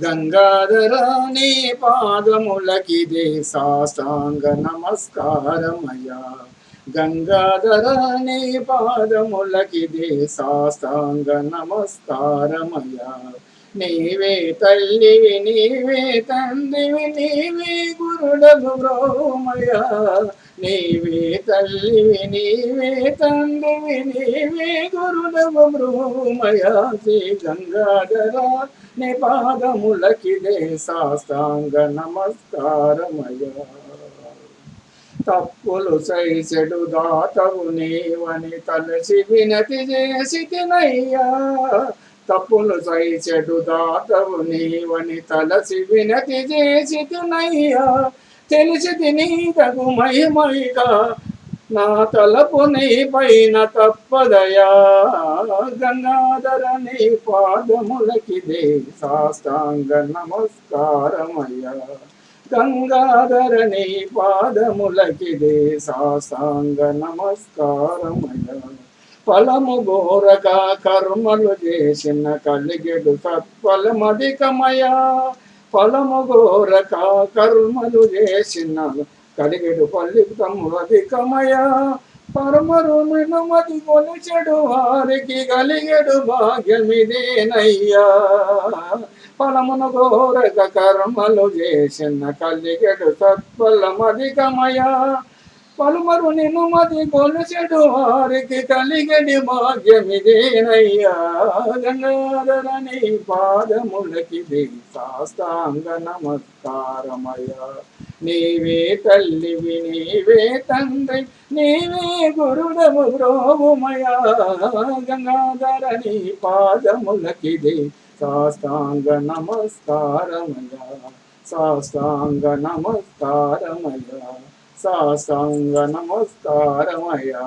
గంగాధర నీ పాదములకిదే సాష్టాంగ నమస్కారమయ్యా. గంగాధర నీ పాదములకిదే సాష్టాంగ నమస్కారమయ్యా. నీవే తల్లివి నీవే తండ్రివి నీవే గురుడగు బ్రోమయ్యా. నీవే తల్లివి నీవే తండ్రివి నీవే గురుడగు బ్రోమయ్యా. శ్రీ గంగాధర నీ పాదములకిదే సాష్టాంగ నమస్కారమయ్యా. తప్పులు సైచెడు దాతవు నీవని తలచి వినతి చేసి తినయ్యా. తప్పులు సైచెడు దాతవు నీవని తలచి వినతి చేసి తినయ్యా. తెలిసి తిని తగు మహిమైగా నా తలపు నీ పైన తప్పదయా. గంగాధర నీ పాదములకిదే సాష్టాంగ నమస్కారమయ్యా. గంగాధర నీ పాదములకిదే సాష్టాంగ నమస్కారమయ్యా. ఫలము గోరక కర్మలు చేసిన కలిగెడు సత్ఫలమధికమయా. ఫలము గోరక కర్మలు చేసిన కలిగెడు ఫలితము అధికమయా. పరమరు మినుమతి కొలిచెడు వారికి కలిగెడు భాగ్యమిదేనయ్యా. ఫలమును గోరక కర్మలు చేసిన కలిగెడు సత్ఫలమధికమయా. పలుమరు నినుమతి కొలిచెడు వారికి కలిగడి భాగ్యమిదేనయ్యా. గంగాధర నీ పాదములకిదే సాష్టాంగ నమస్కారమయ్యా. నీవే తల్లివి నీవే తండ్రి నీవే గురుడవు బ్రోవుమయ్యా. గంగాధర నీ పాదములకిదే సాష్టాంగ నమస్కారమయ్యా. సాష్టాంగ నమస్కారమయ్యా. సాష్టాంగ నమస్కారమయ్యా.